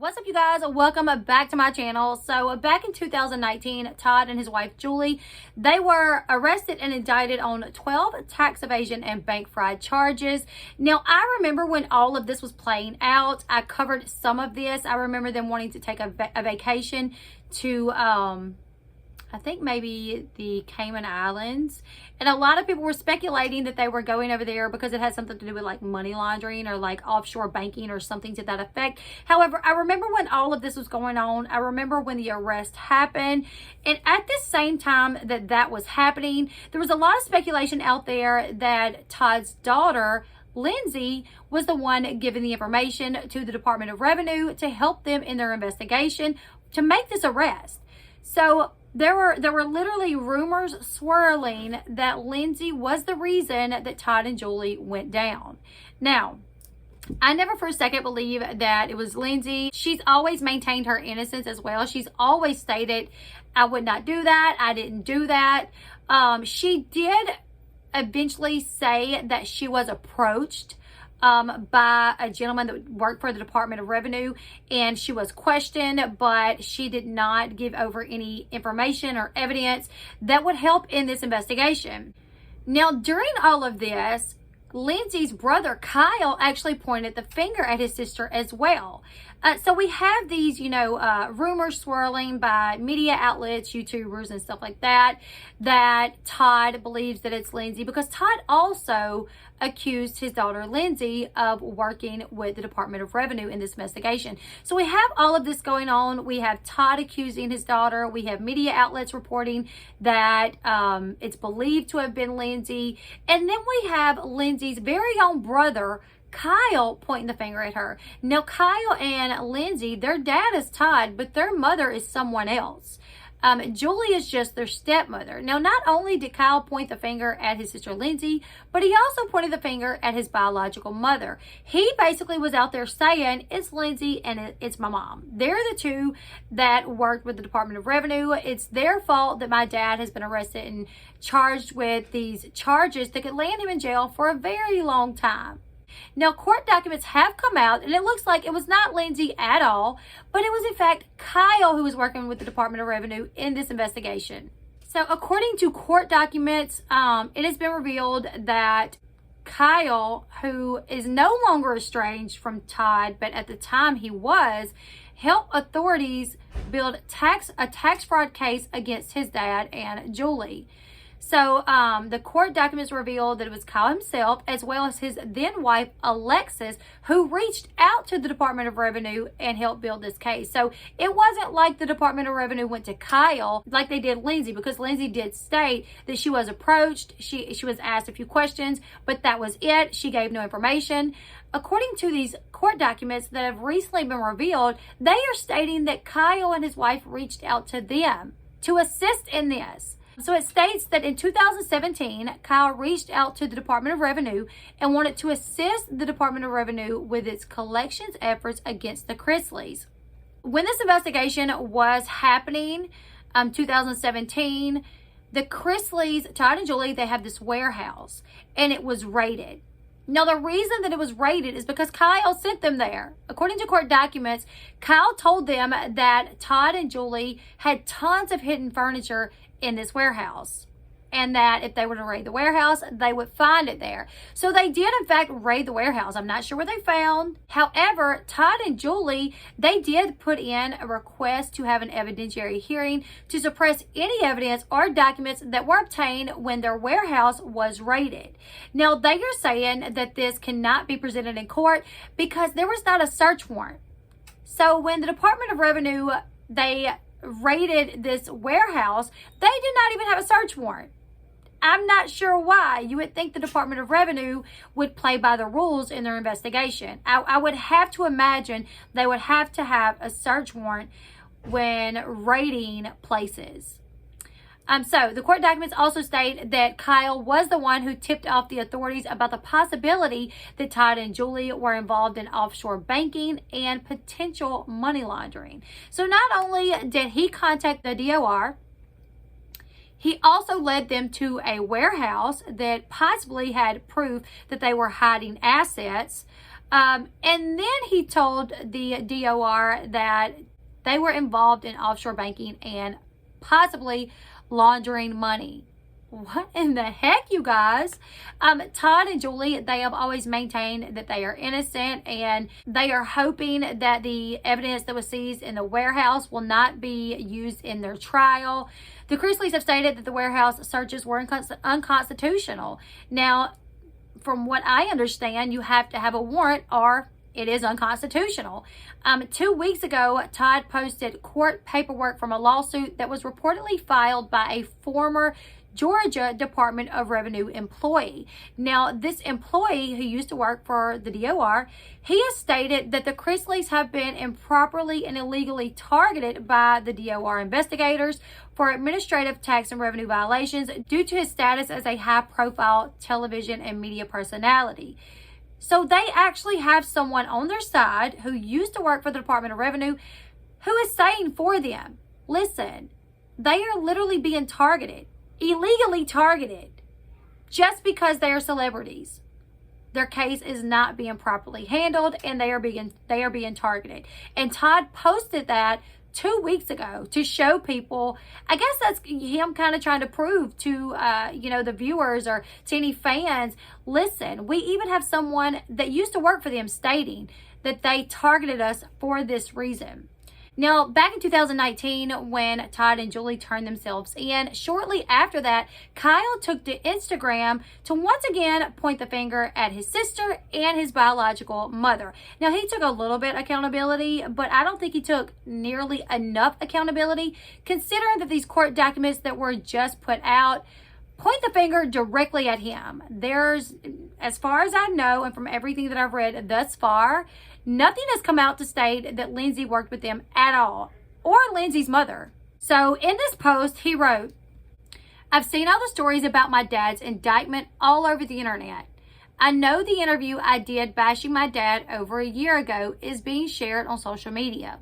What's up, you guys? Welcome back to my channel. So back in 2019, Todd and his wife Julie, they were arrested and indicted on 12 tax evasion and bank fraud charges. Now, I remember when all of this was playing out, I covered some of this. I remember them wanting to take a vacation to I think maybe the Cayman Islands. And a lot of people were speculating that they were going over there because it had something to do with like money laundering or like offshore banking or something to that effect. However, I remember when all of this was going on. I remember when the arrest happened. And at the same time that that was happening, there was a lot of speculation out there that Todd's daughter, Lindsey, was the one giving the information to the Department of Revenue to help them in their investigation to make this arrest. So there were literally rumors swirling that Lindsey was the reason that Todd and Julie went down. Now, I never for a second believe that it was Lindsey. She's always maintained her innocence as well. She's always stated, I would not do that. I didn't do that. She did eventually say that she was approached by a gentleman that worked for the Department of Revenue, and she was questioned, but she did not give over any information or evidence that would help in this investigation. Now, during all of this, Lindsey's brother Kyle actually pointed the finger at his sister as well. So we have these, rumors swirling by media outlets, YouTubers and stuff like that, that Todd believes that it's Lindsey, because Todd also accused his daughter Lindsey of working with the Department of Revenue in this investigation. So we have all of this going on. We have Todd accusing his daughter. We have media outlets reporting that it's believed to have been Lindsey. And then we have Lindsey's very own brother, Kyle, pointing the finger at her. Now, Kyle and Lindsey, their dad is Todd, but their mother is someone else. Julie is just their stepmother. Now, not only did Kyle point the finger at his sister Lindsey, but he also pointed the finger at his biological mother. He basically was out there saying, it's Lindsey and it's my mom. They're the two that worked with the Department of Revenue. It's their fault that my dad has been arrested and charged with these charges that could land him in jail for a very long time. Now, court documents have come out, and it looks like it was not Lindsey at all, but it was in fact Kyle who was working with the Department of Revenue in this investigation. So according to court documents, it has been revealed that Kyle, who is no longer estranged from Todd, but at the time he was, helped authorities build a tax fraud case against his dad and Julie. So the court documents revealed that it was Kyle himself, as well as his then wife, Alexis, who reached out to the Department of Revenue and helped build this case. So it wasn't like the Department of Revenue went to Kyle like they did Lindsey, because Lindsey did state that she was approached. She was asked a few questions, but that was it. She gave no information. According to these court documents that have recently been revealed, they are stating that Kyle and his wife reached out to them to assist in this. So it states that in 2017, Kyle reached out to the Department of Revenue and wanted to assist the Department of Revenue with its collections efforts against the Chrisleys. When this investigation was happening, 2017, the Chrisleys, Todd and Julie, they have this warehouse, and it was raided. Now, the reason that it was raided is because Kyle sent them there. According to court documents, Kyle told them that Todd and Julie had tons of hidden furniture in this warehouse, and that if they were to raid the warehouse, they would find it there. So they did, in fact, raid the warehouse. I'm not sure what they found. However, Todd and Julie, they did put in a request to have an evidentiary hearing to suppress any evidence or documents that were obtained when their warehouse was raided. Now, they are saying that this cannot be presented in court because there was not a search warrant. So when the Department of Revenue, they raided this warehouse, they did not even have a search warrant. I'm not sure why. You would think the Department of Revenue would play by the rules in their investigation. I would have to imagine they would have to have a search warrant when raiding places. So the court documents also state that Kyle was the one who tipped off the authorities about the possibility that Todd and Julie were involved in offshore banking and potential money laundering. So not only did he contact the DOR, he also led them to a warehouse that possibly had proof that they were hiding assets. And then he told the DOR that they were involved in offshore banking and possibly laundering money. What in the heck, you guys? Todd and Julie, they have always maintained that they are innocent, and they are hoping that the evidence that was seized in the warehouse will not be used in their trial. The Chrisleys have stated that the warehouse searches were unconstitutional. Now, from what I understand, you have to have a warrant or it is unconstitutional. 2 weeks ago, Todd posted court paperwork from a lawsuit that was reportedly filed by a former Georgia Department of Revenue employee. Now, this employee who used to work for the DOR, he has stated that the Chrisleys have been improperly and illegally targeted by the DOR investigators for administrative, tax, and revenue violations due to his status as a high-profile television and media personality. So they actually have someone on their side who used to work for the Department of Revenue who is saying for them, listen, they are literally being targeted, illegally targeted, just because they are celebrities. Their case is not being properly handled, and they are being targeted. And Todd posted that 2 weeks ago to show people. I guess that's him kind of trying to prove to the viewers or to any fans, listen, we even have someone that used to work for them stating that they targeted us for this reason. Now, back in 2019, when Todd and Julie turned themselves in, shortly after that, Kyle took to Instagram to once again point the finger at his sister and his biological mother. Now, he took a little bit accountability, but I don't think he took nearly enough accountability, considering that these court documents that were just put out point the finger directly at him. There's, as far as I know, and from everything that I've read thus far, nothing has come out to state that Lindsey worked with them at all, or Lindsey's mother. So in this post, he wrote, I've seen all the stories about my dad's indictment all over the internet. I know the interview I did bashing my dad over a year ago is being shared on social media.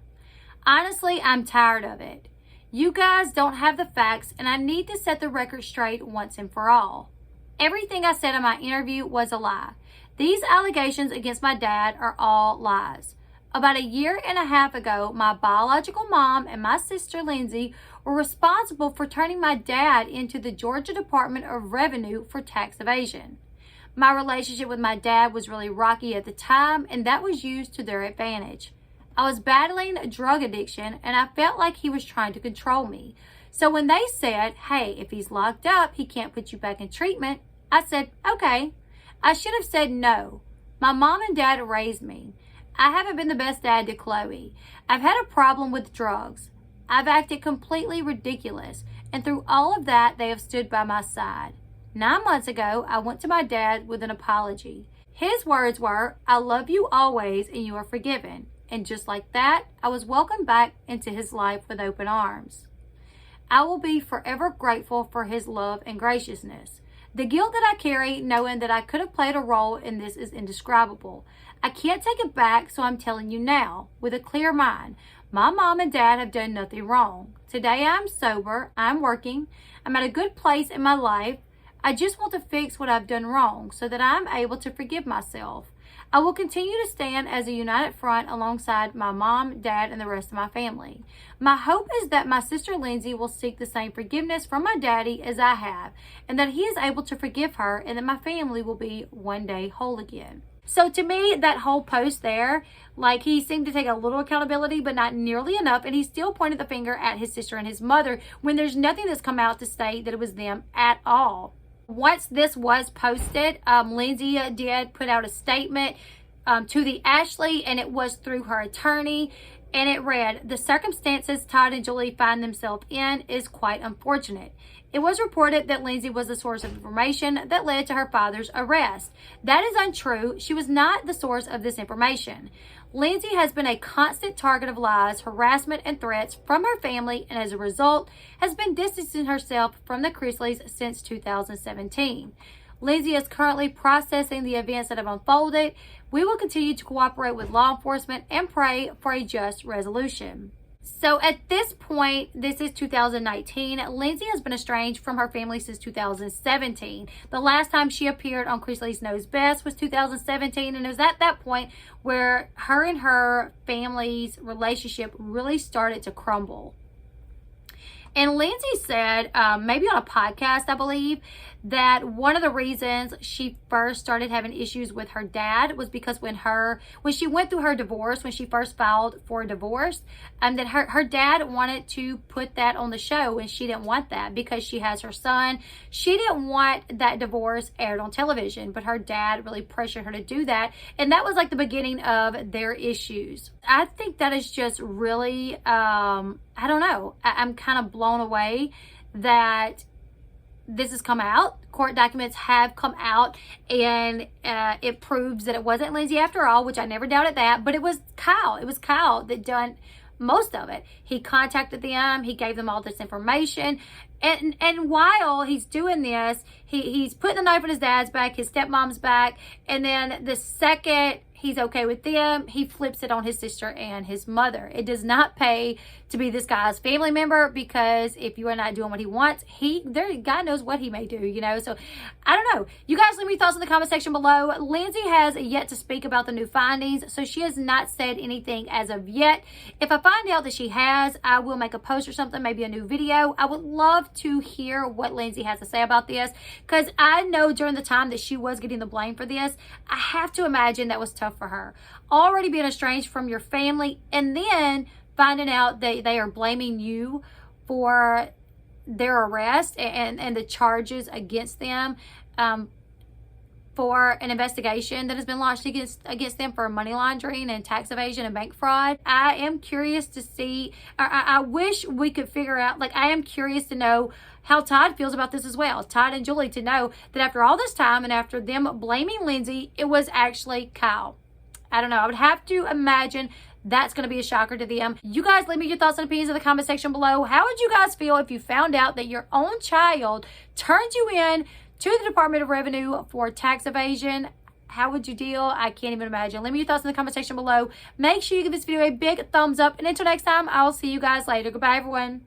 Honestly, I'm tired of it. You guys don't have the facts, and I need to set the record straight once and for all. Everything I said in my interview was a lie. These allegations against my dad are all lies. About a year and a half ago, my biological mom and my sister Lindsey were responsible for turning my dad into the Georgia Department of Revenue for tax evasion. My relationship with my dad was really rocky at the time, and that was used to their advantage. I was battling drug addiction, and I felt like he was trying to control me. So when they said, hey, if he's locked up, he can't put you back in treatment, I said, okay. I should have said no. My mom and dad raised me. I haven't been the best dad to Chloe. I've had a problem with drugs. I've acted completely ridiculous, and through all of that, they have stood by my side. 9 months ago, I went to my dad with an apology. His words were, I love you always and you are forgiven. And just like that, I was welcomed back into his life with open arms. I will be forever grateful for his love and graciousness. The guilt that I carry, knowing that I could have played a role in this, is indescribable. I can't take it back, so I'm telling you now, with a clear mind. My mom and dad have done nothing wrong. Today I'm sober, I'm working, I'm at a good place in my life. I just want to fix what I've done wrong so that I'm able to forgive myself. I will continue to stand as a united front alongside my mom, dad, and the rest of my family. My hope is that my sister Lindsey will seek the same forgiveness from my daddy as I have, and that he is able to forgive her, and that my family will be one day whole again. So to me, that whole post there, like, he seemed to take a little accountability, but not nearly enough, and he still pointed the finger at his sister and his mother when there's nothing that's come out to state that it was them at all. Once this was posted, Lindsey did put out a statement to the Ashley, and it was through her attorney, and it read, the circumstances Todd and Julie find themselves in is quite unfortunate. It was reported that Lindsey was the source of information that led to her father's arrest. That is untrue. She was not the source of this information. Lindsey has been a constant target of lies, harassment, and threats from her family, and as a result, has been distancing herself from the Chrisleys since 2017. Lindsey is currently processing the events that have unfolded. We will continue to cooperate with law enforcement and pray for a just resolution. So at this point, this is 2019, Lindsey has been estranged from her family since 2017. The last time she appeared on Chrisley's Knows Best was 2017, and it was at that point where her and her family's relationship really started to crumble. And Lindsey said, maybe on a podcast, I believe, that one of the reasons she first started having issues with her dad was because when she went through her divorce, when she first filed for a divorce, that her dad wanted to put that on the show, and she didn't want that because she has her son. She didn't want that divorce aired on television, but her dad really pressured her to do that, and that was like the beginning of their issues. I think that is just really, I don't know. I'm kind of blown away that this has come out. Court documents have come out, and it proves that it wasn't Lindsey after all, which I never doubted that, but it was Kyle. It was Kyle that done most of it. He contacted them. He gave them all this information. And while he's doing this, he's putting the knife in his dad's back, his stepmom's back, and then the second he's okay with them, he flips it on his sister and his mother. It does not pay to be this guy's family member, because if you are not doing what he wants, God knows what he may do, you know. So I don't know. You guys leave me thoughts in the comment section below. Lindsey has yet to speak about the new findings, so she has not said anything as of yet. If I find out that she has, I will make a post or something, maybe a new video. I would love to hear what Lindsey has to say about this, because I know during the time that she was getting the blame for this, I have to imagine that was tough for her. Already being estranged from your family, and then finding out that they are blaming you for their arrest and the charges against them, for an investigation that has been launched against them for money laundering and tax evasion and bank fraud. I am curious to see, I wish we could figure out, like, I am curious to know how Todd feels about this as well. Todd and Julie, to know that after all this time and after them blaming Lindsey, it was actually Kyle. I don't know. I would have to imagine that's going to be a shocker to them. You guys leave me your thoughts and opinions in the comment section below. How would you guys feel if you found out that your own child turned you in to the Department of Revenue for tax evasion? How would you deal? I can't even imagine. Leave me your thoughts in the comment section below. Make sure you give this video a big thumbs up. And until next time, I'll see you guys later. Goodbye, everyone.